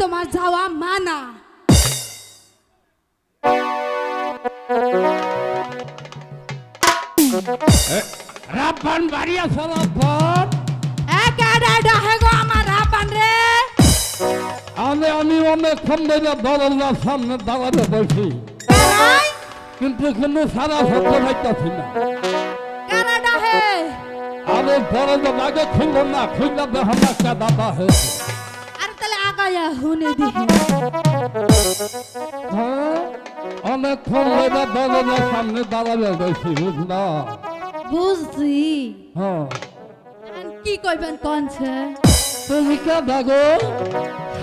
তোমার যাওয়া মানা। রাব্বান বাড়ি আছে রাব্বান একাডা হেগো আমার রাব্বান রে। আমি অনেকক্ষণ ধরে দরজার সামনে দাঁড়াতে বসি কিন্তু কোনো সারা শব্দ পাইতাছি না। কানাডা হে আরে দরজা আগে খুলল না, খুললে দেখো না একটা দাদা হয়েছে। আর তাহলে আগায়া হুনে দিহি। হ্যাঁ অনেকক্ষণ ধরে দরজার সামনে দাঁড়াতে বসি বুঝলা। বুঝছি হ্যাঁ কি কইবেন কোনছে তুমি কে দাগো?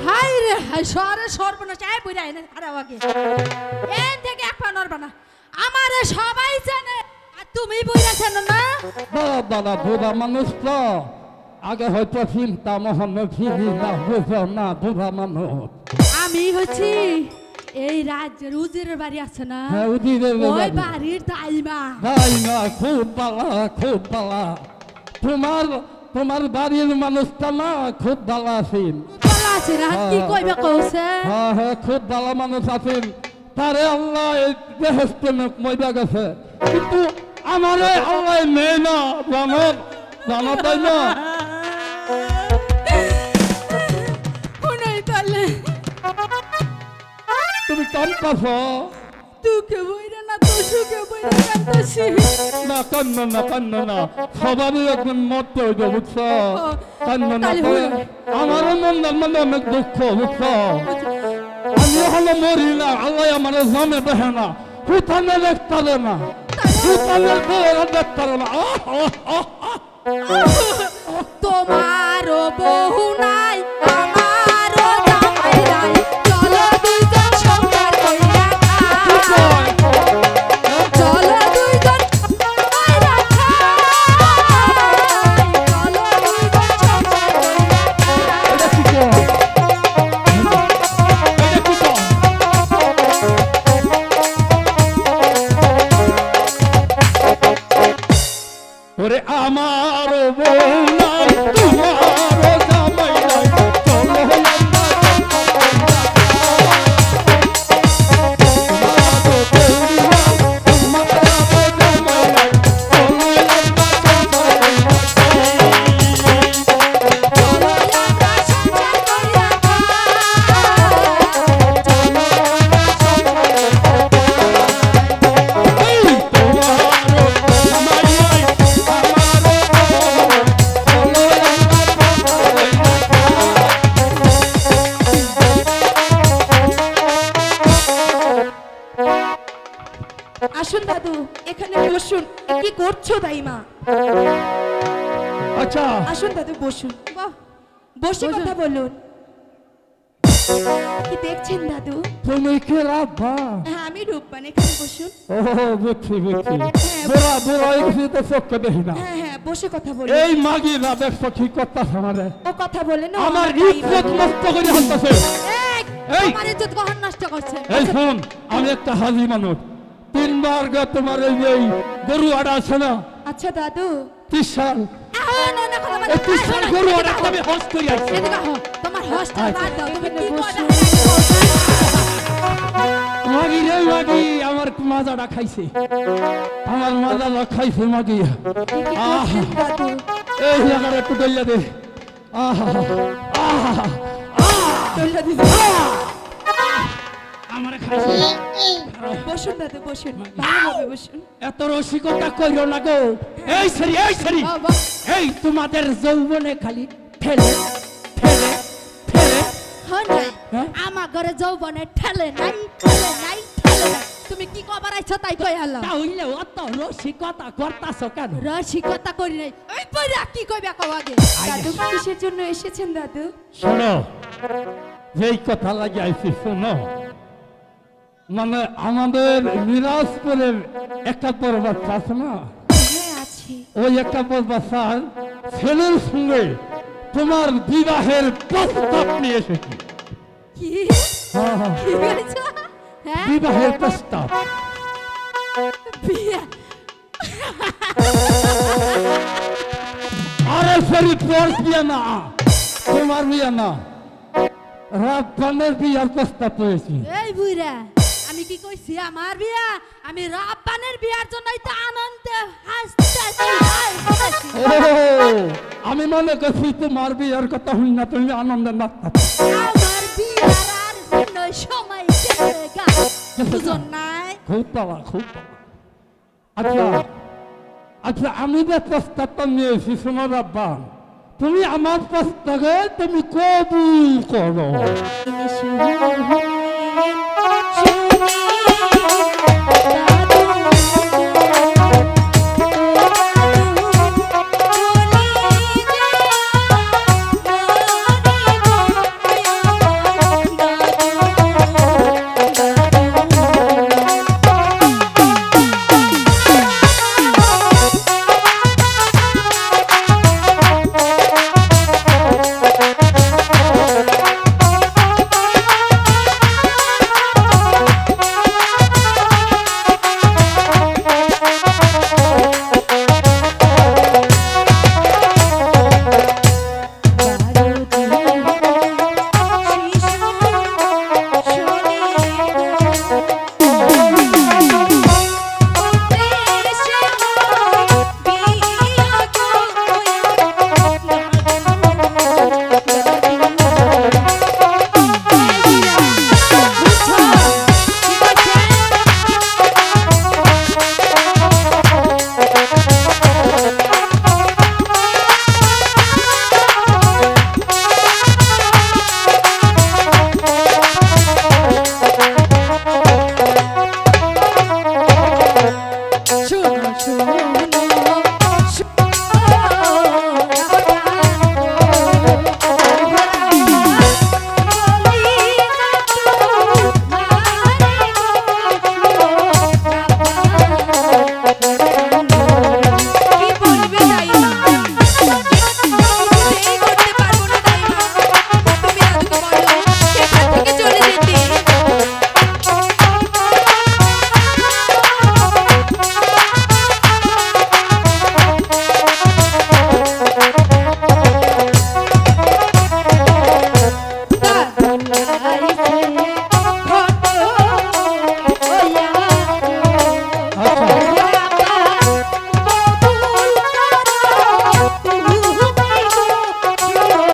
হাই রে হাই সরে সর্বনাশ আই বইরা এনে খারাপ আগে এন থেকে এক পা নড়বা না। আমারে সবাই জানে আর তুমি বইরাছেন না। দাদা বুড়া মানুষ তো আগে হয়তো চিন্তা মহন ফিরি না বুঝো না বুড়া মানুষ। আমি হচ্ছি এই রাজ্যের উজিরের বাড়ি আছে না, হ্যাঁ উজিরের ওই বাড়ির দাইমা। দাইমা খুব পালা খুব পালা। তোমার বাড়ির মানুষটা না খুব ভালো আছেন। ভালো আছে না কি কইবে কইছে? হ্যাঁ হ্যাঁ খুব ভালো মানুষ আছেন। তারে আল্লাহ বেহেশতে মইবা গেছে কিন্তু আমারে আল্লাহ নেই না জানো তাই না। তুমি কান্দাছ তুকে বইরা না তো সুকে বইরা কান্দাছি না। কান্দ না সবারই একদিন মরতে হইবে বুঝছো। কান্দ না আমার মন অনেক দুঃখ বুঝছো। আমি হলো মরি না, আল্লাহ আমার জমে দেখে না, হুতানে দেখতে না, হুতানে দেখতে না। তোমারও বহু নাই আমারও জামাই নাই, চলো দুইজন সংসার কইরা খাই, চলো দুইজন কইরা খাই, চলো দুইজন সংসার কইরা খাই। ওরে আমার বউ নাই তোমার জামাই নাই, চলো আসুন দাদু এখানে বসুন। কি করছো দাইমা? আচ্ছা আসুন দাদু বসুন। বসে কথা বলুন। কি দেখছেন দাদু? তুমি কে রাব্বা? হ্যাঁ আমি রূপবান, এখানে বসুন। ও বুঝছি বুড়া এসে তো চোখকে দেখি না। হ্যাঁ হ্যাঁ বসে কথা বলুন। এই মাগি না দেখছো কি করতেছে আমারে? ও কথা বলে না আমার ইজ্জত নষ্ট করে হাঁটতেছে। এই আমার ইজ্জত কখন নষ্ট করছে? এই শোন আমি একটা হাজি মানুষ, 3 বার তোমার এই গরু আড়া আছে না। আচ্ছা দাদু 30 সাল না না কথা বলে 30 সাল গরু আড়া আমি হজ করি আইছি। এদিকে আহ তোমার হস্টা বাদ দাও। তুমি কি করছো? মাগি রে মাগি আমার মাজাটা খাইছে, আমার মাজাটা খাইছে মাগি। দাদু এই জায়গাটা একটু দইলা দে। দইলা দিছি। আমারে খাইছে। বসুন দাদু বসুন, ভালোভাবে বসুন। এত রসিকতা কইরো না গো। এই সরি এই তোমাদের যৌবনে খালি ঠেলে ঠেলে ঠেলে। হ্যাঁ আমার ঘরে যৌবনে ঠেলে নাই ঠেলে নাই ঠেলে নাই। তুমি কি কবার আইছো তাই কই আলো। তাহলে অত রসিকতা করতাছো কেন? রসিকতা করি নাই। ওই পয়রা কি কইবা কও আগে। দাদু কিসের জন্য এসেছেন দাদু? শোনো যেই কথা লাগি আইছি শোনো। মানে আমাদের মিরাজপুরের একটা বাচ্চা আছে না, হ্যাঁ আছি। ওই একটা বাচ্চার ছেলের সঙ্গে তোমার বিবাহের প্রস্তাব নিয়ে এসেছি। কি হ্যাঁ হ্যাঁ কি বলছো? হ্যাঁ বিবাহের প্রস্তাব। বিয়ে আরে সরি তোর বিয়ে না, তোমার বিয়ে না। রাব্বানের বিয়ার প্রস্তাব পেয়েছি। এই বুইরা আমি কি কইছি আমার বিয়া? আমি রাব্বানের বিয়ার জন্যই তো আনন্দে হাসতেছি। ও আমি মনে করছি তোমার বিয়ার কথা শুন না তুমি আনন্দে নাচতে। আমার বিয়ার আর জন্য সময় গেছে গা, বুঝন নাই? খুব পাওয়া খুব পাওয়া। আচ্ছা আচ্ছা আমি যে প্রস্তাবটা নিয়েছি শোনো রাব্বান, তুমি আমার প্রস্তাবে তুমি কবুল করো। ইনি শুরু হলেন